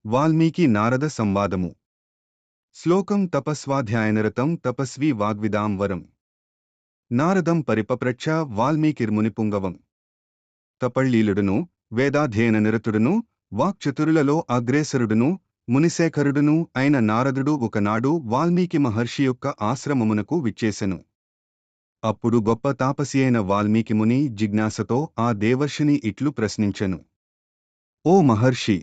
వాల్మీకి నారద సంవాదము. శ్లోకం తపస్వాధ్యాయనరతం తపస్వీ వాగ్విదాం వరం. నారదం పరిపప్రచ్ఛ వాల్మీకిర్మునిపుంగవం. తపళ్ళీలుడును, వేదాధ్యయన నిరతుడును, వాక్చతురులలో అగ్రేసరుడును, మునిశేఖరుడును అయిన నారదుడు ఒకనాడు వాల్మీకి మహర్షి యొక్క ఆశ్రమమునకు విచ్చేసెను. అప్పుడు గొప్ప తాపసి అయిన వాల్మీకి ముని జిజ్ఞాసతో ఆ దేవర్షిని ఇట్లు ప్రశ్నించెను. ఓ మహర్షి!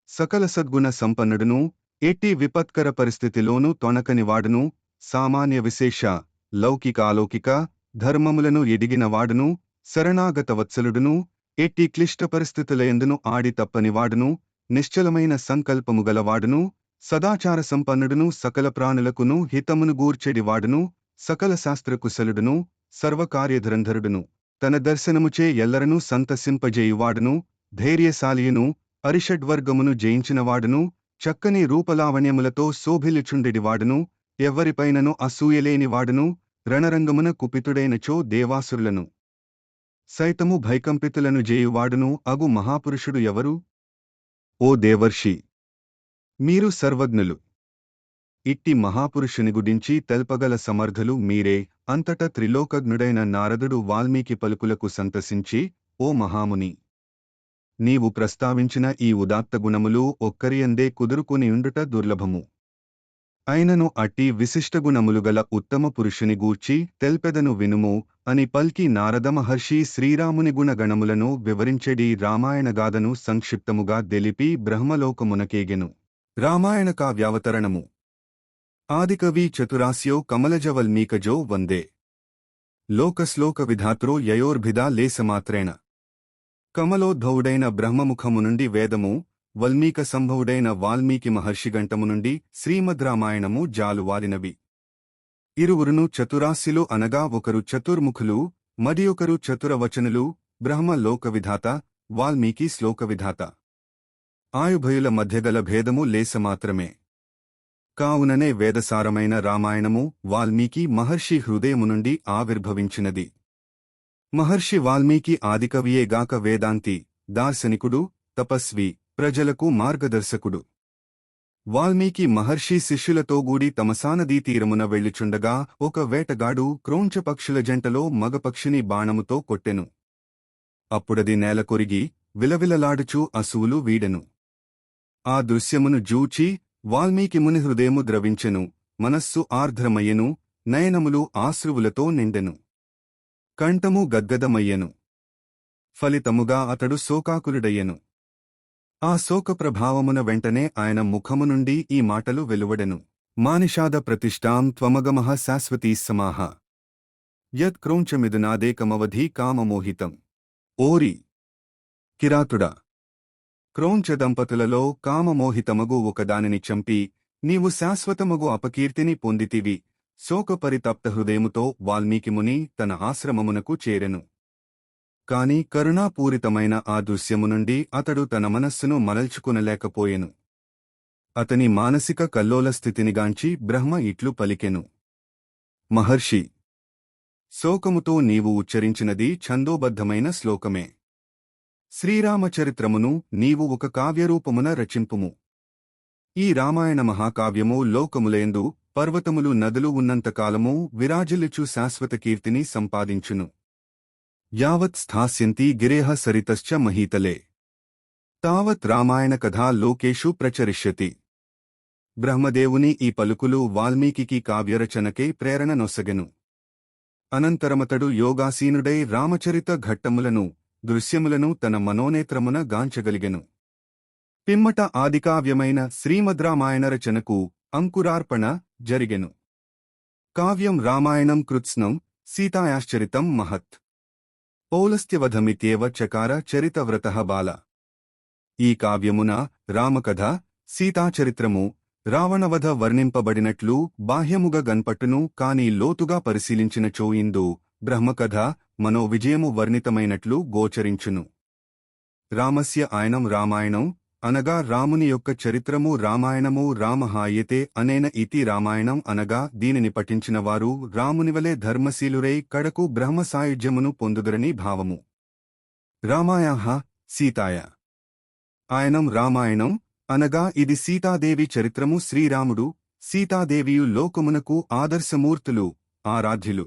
సకల సద్గుణ సంపన్నుడును, ఎట్టి విపత్కర పరిస్థితిలోనూ తొణకనివాడును, సామాన్య విశేష లౌకికాలౌకిక ధర్మములను ఎదిగినవాడును, శరణాగతవత్సలుడును, ఎట్టి క్లిష్ట పరిస్థితులయందును ఆడి తప్పనివాడును, నిశ్చలమైన సంకల్పము గలవాడును, సదాచార సంపన్నుడును, సకల ప్రాణులకును హితమును గూర్చెడివాడును, సకల శాస్త్రకుశలుడును, సర్వకార్యధురంధరుడును, తన దర్శనముచే ఎల్లరనూ సంతసింపజేయువాడును, ధైర్యశాలియును, అరిషడ్వర్గమును జయించినవాడును, చక్కని రూపలావణ్యములతో శోభిల్లుచుండెడివాడును, ఎవ్వరిపైనను అసూయలేనివాడును, రణరంగమున కుపితుడైనచో దేవాసురులను సైతము భైకంపితులను జేయువాడును అగు మహాపురుషుడు ఎవరు? ఓ దేవర్షి! మీరు సర్వజ్ఞులు. ఇట్టి మహాపురుషుని గురించి తెల్పగల సమర్థులు మీరే. అంతట త్రిలోకజ్ఞుడైన నారదుడు వాల్మీకి పలుకులకు సంతసించి, ఓ మహాముని! నీవు ప్రస్తావించిన ఈ ఉదాత్త గుణములు ఒక్కరియందే కుదురుకునియుండుట దుర్లభము. అయినను అట్టి విశిష్టగుణములుగల ఉత్తమ పురుషుని గూర్చి తెల్పెదను వినుము అని పల్కి నారద మహర్షి శ్రీరాముని గుణగణములను వివరించెడి రామాయణగాథను సంక్షిప్తముగా దెలిపి బ్రహ్మలోకమునకేగెను. రామాయణ కావ్యావతరణము. ఆదికవి చతురాస్యో కమలజవల్మీకజో వందే. లోకశ్లోక విధాత్రో యయోర్భిదా లేసమాత్రేణ. కమలోద్భవుడైన బ్రహ్మముఖము నుండి వేదము, వల్మీక సంభవుడైన వాల్మీకి మహర్షిగంటము నుండి శ్రీమద్రామాయణము జాలువారినవి. ఇరువురును చతురాస్యులు అనగా ఒకరు చతుర్ముఖులు, మరియొకరు చతురవచనులు. బ్రహ్మ లోకవిధాత, వాల్మీకి శ్లోకవిధాత. ఆయుభయుల మధ్యగల భేదము లేసమాత్రమే. కావుననే వేదసారమైన రామాయణము వాల్మీకి మహర్షి హృదయము నుండి ఆవిర్భవించినది. మహర్షి వాల్మీకి ఆదికవియేగాక వేదాంతి, దార్శనికుడు, తపస్వి, ప్రజలకు మార్గదర్శకుడు. వాల్మీకి మహర్షి శిష్యులతోగూడి తమసానదీ తీరమున వెళ్ళుచుండగా ఒక వేటగాడు క్రోంచపక్షుల జంటలో మగపక్షిని బాణముతో కొట్టెను. అప్పుడది నేల కొరిగి విలవిలలాడుచూ అసువులు వీడెను. ఆ దృశ్యమును జూచి వాల్మీకి ముని హృదయము ద్రవించెను, మనస్సు ఆర్ద్రమయ్యెను, నయనములు ఆశ్రువులతో నిండెను, కంఠము గద్గదమయ్యెను. ఫలితముగా అతడు శోకాకులుడయ్యెను. ఆ శోకప్రభావమున వెంటనే ఆయన ముఖము నుండి ఈ మాటలు వెలువడెను. మానిషాద ప్రతిష్టాం త్వమగమః శాశ్వతీ సమాహ. యత్ క్రోంచమిదునాదేకమవధి కామమోహితం. ఓరి కిరాతుడా! క్రోంచ దంపతులలో కామమోహితమగు ఒకదానిని చంపి నీవు శాశ్వతమగు అపకీర్తిని పొందితివి. శోకపరితప్త హృదయముతో వాల్మీకిముని తన ఆశ్రమమునకు చేరెను. కాని కరుణాపూరితమైన ఆ దృశ్యము నుండి అతడు తన మనస్సును మరల్చుకునలేకపోయెను. అతని మానసిక కల్లోలస్థితినిగాంచి బ్రహ్మ ఇట్లు పలికెను. మహర్షి! శోకముతో నీవు ఉచ్చరించినది ఛందోబద్ధమైన శ్లోకమే. శ్రీరామచరిత్రమును నీవు ఒక కావ్యరూపమున రచింపుము. ఈ రామాయణ మహాకావ్యము లోకములయందు పర్వతములు నదులు ఉన్నంతకాలము విరాజిల్లుచు శాశ్వత కీర్తిని సంపాదించును. యావత్ స్థాస్యంతి గిరేహ సరితశ్చ మహీతలే తావత్ రామాయణ కథా లోకేషు ప్రచరిష్యతి. బ్రహ్మదేవుని ఈ పలుకులు వాల్మీకి కావ్యరచనకే ప్రేరణ నొసగెను. అనంతరమతడు యోగాసీనుడై రామచరిత ఘట్టములను, దృశ్యములను తన మనోనేత్రమున గాంచగలిగెను. పిమ్మట ఆదికావ్యమైన శ్రీమద్రామాయణ రచనకు అంకురార్పణ జరిగెను. కావ్యం రామాయణం కృత్స్నం సీతాయాశ్చరితం మహత్. పౌలస్త్యవధమిత్యేవ చకార చరితవ్రతః బాల. ఈ కావ్యమున రామకథ, సీతాచరిత్రము, రావణవధ వర్ణింపబడినట్లు బాహ్యముగ గన్పట్టును కాని లోతుగా పరిశీలించినచో ఇందు బ్రహ్మకథ, మనోవిజయము వర్ణితమైనట్లు గోచరించును. రామస్య ఆయనం రామాయణం అనగా రాముని యొక్క చరిత్రము రామాయణము. రామహాయతే అనేన ఇతి రామాయణం అనగా దీనిని పఠించినవారు రామునివలే ధర్మశీలురై కడకు బ్రహ్మసాయుజ్యమును పొందుదురని భావము. రామాయాః సీతాయ ఆయనం రామాయణం అనగా ఇది సీతాదేవి చరిత్రము. శ్రీరాముడు సీతాదేవియు లోకమునకు ఆదర్శమూర్తులు, ఆరాధ్యులు.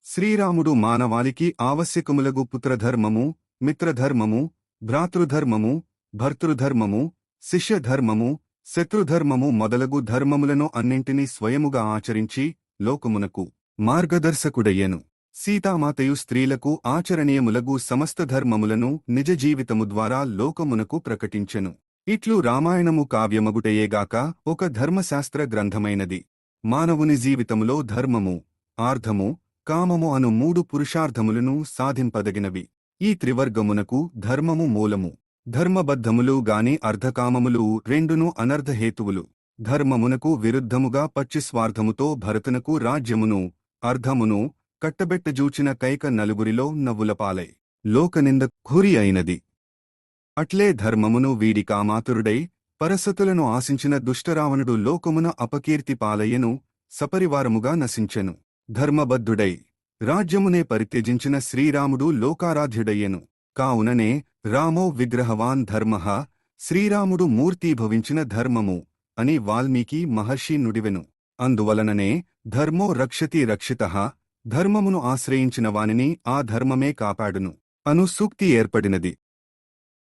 శ్రీరాముడు మానవాళికి ఆవశ్యకములగు పుత్రధర్మము, మిత్రధర్మము, భ్రాతృధర్మము, భర్తృధర్మము, శిష్యధర్మము, శత్రుధర్మము మొదలగు ధర్మములను అన్నింటినీ స్వయముగా ఆచరించి లోకమునకు మార్గదర్శకుడయ్యెను. సీతామాతయు స్త్రీలకు ఆచరణీయములగు సమస్త ధర్మములను నిజ జీవితము ద్వారా లోకమునకు ప్రకటించెను. ఇట్లు రామాయణము కావ్యమగుటయేగాక ఒక ధర్మశాస్త్ర గ్రంథమైనది. మానవుని జీవితములో ధర్మము, ఆర్ధము, కామము అను మూడు పురుషార్థములను సాధింపదగినవి. ఈ త్రివర్గమునకు ధర్మము మూలము. ధర్మబద్ధములు గాని అర్ధకామములు రెండును అనర్ధహేతువులు. ధర్మమునకు విరుద్ధముగా పచ్చిస్వార్థముతో భరతునకు రాజ్యమును, అర్ధమును కట్టబెట్టజూచిన కైక నలుగురిలో నవ్వులపాలై లోకనింద గురి అయినది. అట్లే ధర్మమును వీడి కామాతురుడై పరసతులను ఆశించిన దుష్టరావణుడు లోకమున అపకీర్తి పాలయ్యను, సపరివారముగా నశించెను. ధర్మబద్ధుడై రాజ్యమునే పరిత్యజించిన శ్రీరాముడు లోకారాధ్యుడయ్యెను. కావుననే రామో విగ్రహవాన్ ధర్మః, శ్రీరాముడు మూర్తీభవించిన ధర్మము అని వాల్మీకి మహర్షి నుడివెను. అందువలననే ధర్మో రక్షతి రక్షితః, ధర్మమును ఆశ్రయించిన వానిని ఆ ధర్మమే కాపాడును అను సూక్తి ఏర్పడినది.